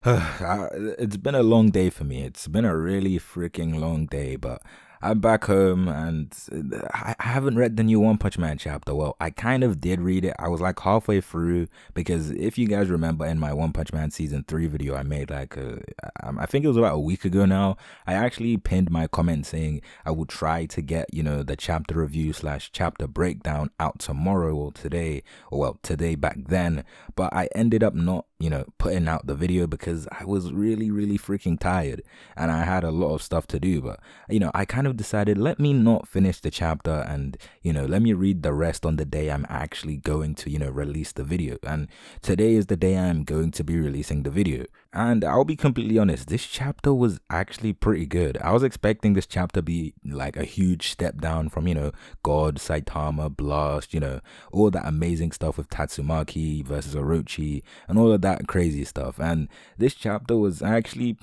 It's been a long day for me. It's been a really freaking long day, but I'm back home and I haven't read the new One Punch Man chapter. Well, I kind of did read it. I was like halfway through because if you guys remember in my One Punch Man season 3 video I made I think it was about a week ago now, I actually pinned my comment saying I would try to get, the chapter review slash chapter breakdown out tomorrow or today, or well, today back then, but I ended up not putting out the video because I was really, really freaking tired and I had a lot of stuff to do. But, I kind of decided let me not finish the chapter and, let me read the rest on the day I'm actually going to, release the video. And today is the day I'm going to be releasing the video. And I'll be completely honest, this chapter was actually pretty good. I was expecting this chapter to be like a huge step down from, God, Saitama, Blast, all that amazing stuff with Tatsumaki versus Orochi and all of that crazy stuff. And this chapter was actually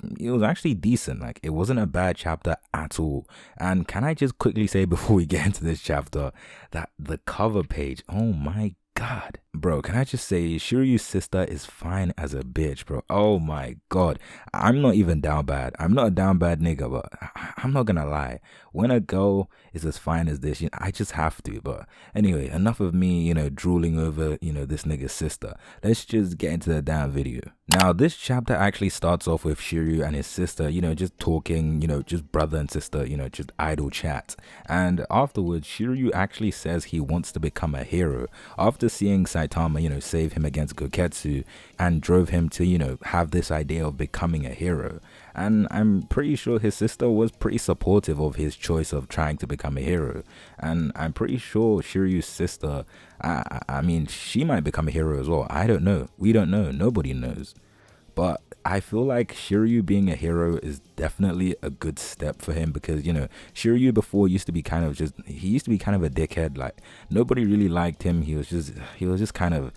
decent. Like, it wasn't a bad chapter at all. And can I just quickly say before we get into this chapter that the cover page, oh my God, bro, can I just say Shiryu's sister is fine as a bitch, bro. Oh my God. I'm not even down bad. I'm not a down bad nigga, but I'm not gonna lie. When a girl is as fine as this, I just have to. But anyway, enough of me, drooling over, this nigga's sister. Let's just get into the damn video. Now, this chapter actually starts off with Shiryu and his sister, just talking, just brother and sister, just idle chat. And afterwards, Shiryu actually says he wants to become a hero after seeing Saitama, save him against Goketsu and drove him to, have this idea of becoming a hero. And I'm pretty sure his sister was pretty supportive of his choice of trying to become a hero. And I'm pretty sure Shiryu's sister, I mean, she might become a hero as well. I don't know. We don't know. Nobody knows. But I feel like Shiryu being a hero is definitely a good step for him because, Shiryu before used to be kind of a dickhead. Like, nobody really liked him. He was just kind of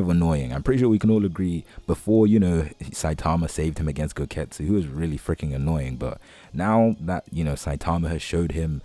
annoying. I'm pretty sure we can all agree before, Saitama saved him against Goketsu, he was really freaking annoying. But now that, Saitama has showed him,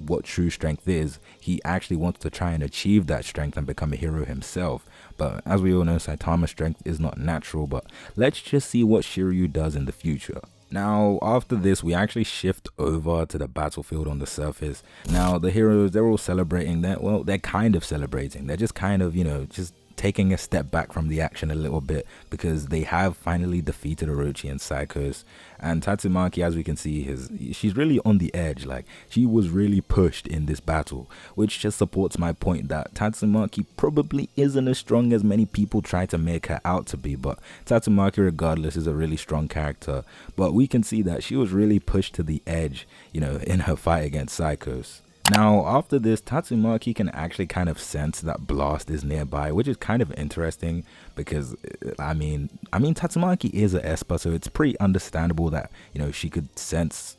what true strength is, he actually wants to try and achieve that strength and become a hero himself. But as we all know, Saitama's strength is not natural, but let's just see what Shiryu does in the future. Now, after this, we actually shift over to the battlefield on the surface. Now, the heroes, they're all celebrating. They're kind of celebrating. They're just kind of, just taking a step back from the action a little bit because they have finally defeated Orochi and Psychos. And Tatsumaki, as we can see, she's really on the edge. Like, she was really pushed in this battle, which just supports my point that Tatsumaki probably isn't as strong as many people try to make her out to be. But Tatsumaki, regardless, is a really strong character. But we can see that she was really pushed to the edge, in her fight against Psychos. Now, after this, Tatsumaki can actually kind of sense that Blast is nearby, which is kind of interesting because, I mean, Tatsumaki is a Esper, so it's pretty understandable that, she could sense,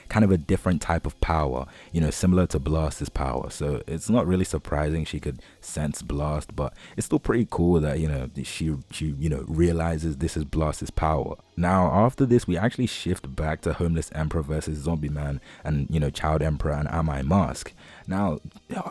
kind of a different type of power, similar to Blast's power. So it's not really surprising she could sense Blast, but it's still pretty cool that, she realizes this is Blast's power. Now, after this, we actually shift back to Homeless Emperor versus Zombie Man and, Child Emperor and Am I Mask. Now,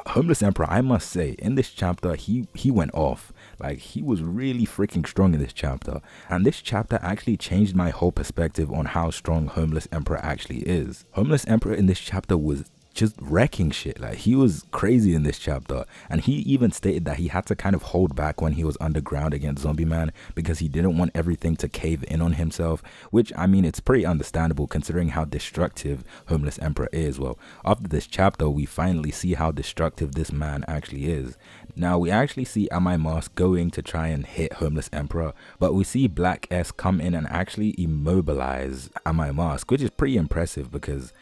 Homeless Emperor, I must say, in this chapter, he went off. Like, he was really freaking strong in this chapter. And this chapter actually changed my whole perspective on how strong Homeless Emperor actually is. Homeless Emperor in this chapter was just wrecking shit. Like, he was crazy in this chapter, and he even stated that he had to kind of hold back when he was underground against Zombie Man because he didn't want everything to cave in on himself, which, I mean, it's pretty understandable considering how destructive Homeless Emperor is. Well, after this chapter, we finally see how destructive this man actually is. Now, we actually see Am I Mask going to try and hit Homeless Emperor, but we see Black S come in and actually immobilize Am I Mask, which is pretty impressive because,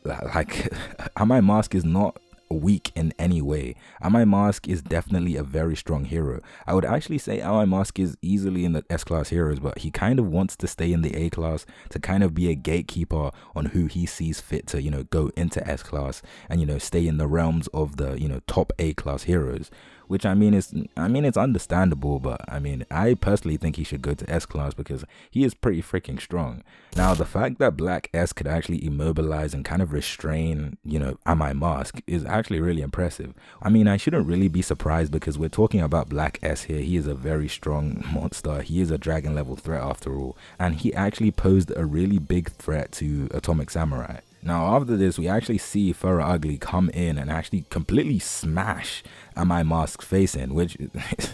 like, Am I Mask is not weak in any way. Am I Mask is definitely a very strong hero. I would actually say Am I Mask is easily in the S-class heroes, but he kind of wants to stay in the A-class to kind of be a gatekeeper on who he sees fit to, go into S-class and, stay in the realms of the, top A-class heroes, which I mean it's understandable, but I mean I personally think he should go to S class because he is pretty freaking strong. Now the fact that Black S could actually immobilize and kind of restrain, you know, Am I Mask is actually really impressive. I mean, I shouldn't really be surprised because we're talking about Black S here. He is a very strong monster. He is a dragon level threat after all, and he actually posed a really big threat to Atomic Samurai. Now after this, we actually see Furra Ugly come in and actually completely smash Am I Mask's face in, which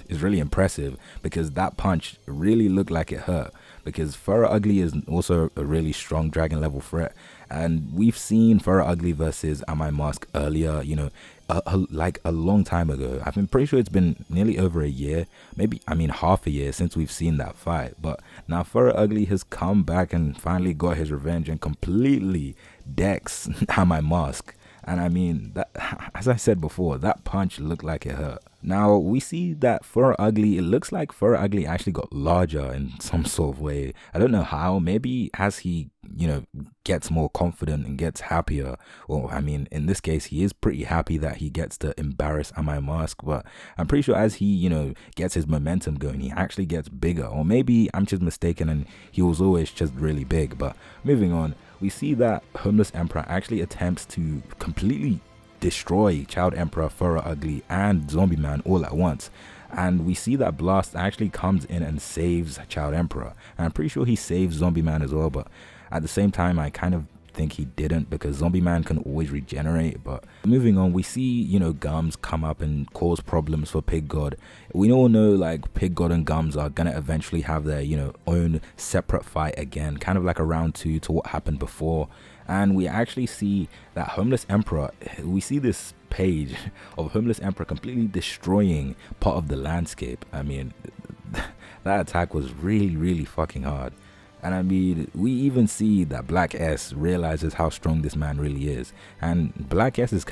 is really impressive because that punch really looked like it hurt, because Furra Ugly is also a really strong dragon level threat, and we've seen Furra Ugly versus Am I Mask earlier, you know, like a long time ago. I'm pretty sure it's been nearly over a year, maybe, I mean half a year since we've seen that fight. But now Furra Ugly has come back and finally got his revenge and completely decks Am I Mask. And I mean, that, as I said before, that punch looked like it hurt. Now we see that Furra Ugly, it looks like Furra Ugly actually got larger in some sort of way. I don't know how, maybe as he, you know, gets more confident and gets happier. Well, I mean, in this case, he is pretty happy that he gets to embarrass Am I Mask, but I'm pretty sure as he, you know, gets his momentum going, he actually gets bigger. Or maybe I'm just mistaken and he was always just really big. But moving on, we see that Homeless Emperor actually attempts to completely destroy Child Emperor, Furra Ugly, and Zombie Man all at once. And we see that Blast actually comes in and saves Child Emperor. And I'm pretty sure he saves Zombie Man as well, but at the same time, I kind of think he didn't because Zombie Man can always regenerate. But moving on, we see, you know, Gums come up and cause problems for Pig God. We all know like Pig God and Gums are gonna eventually have their, you know, own separate fight again, kind of like a round 2 to what happened before. And we actually see that Homeless Emperor, we see this page of Homeless Emperor completely destroying part of the landscape. I mean, that attack was really fucking hard. And I mean, we even see that Black S realizes how strong this man really is. And Black S is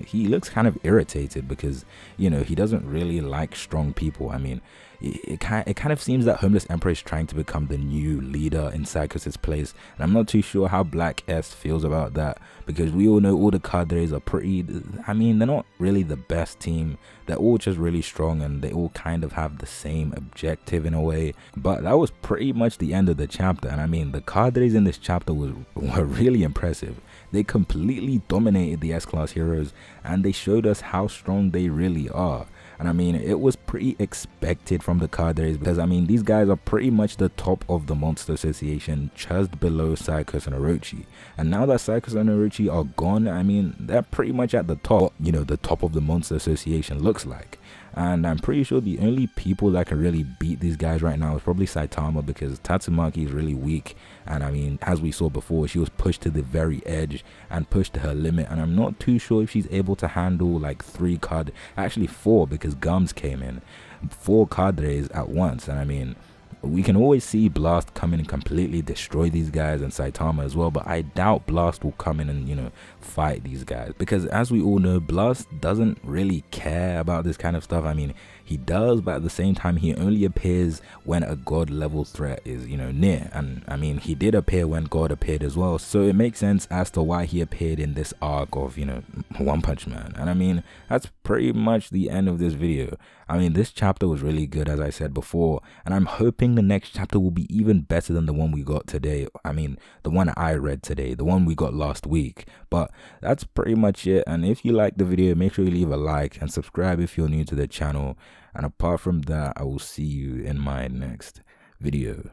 he looks kind of irritated because, you know, he doesn't really like strong people. I mean, it kind of seems that Homeless Emperor is trying to become the new leader in Psychos's place. And I'm not too sure how Black S feels about that because we all know all the Cadres are pretty, I mean, they're not really the best team. They're all just really strong and they all kind of have the same objective in a way. But that was pretty much the end of the chapter. And I mean, the Cadres in this chapter were really impressive. They completely dominated the S-Class heroes and they showed us how strong they really are. And I mean, it was pretty expected from the Cadres because I mean, these guys are pretty much the top of the Monster Association, just below Psychos and Orochi. And now that Psychos and Orochi are gone, I mean, they're pretty much at the top, you know, the top of the Monster Association looks like. And I'm pretty sure the only people that can really beat these guys right now is probably Saitama because Tatsumaki is really weak. And I mean, as we saw before, she was pushed to the very edge and pushed to her limit. And I'm not too sure if she's able to handle like 4 because Gums came in. 4 Cadres at once. And I mean, we can always see Blast come in and completely destroy these guys and Saitama as well, but I doubt Blast will come in and, you know, fight these guys because as we all know, Blast doesn't really care about this kind of stuff. I mean, he does, but at the same time, he only appears when a god level threat is, you know, near. And I mean, he did appear when God appeared as well, so it makes sense as to why he appeared in this arc of, you know, One Punch Man. And I mean, that's pretty much the end of this video. I mean, this chapter was really good, as I said before, and I'm hoping the next chapter will be even better than the one we got today. I mean, the one I read today, the one we got last week. But that's pretty much it. And if you like the video, make sure you leave a like and subscribe if you're new to the channel. And apart from that, I will see you in my next video.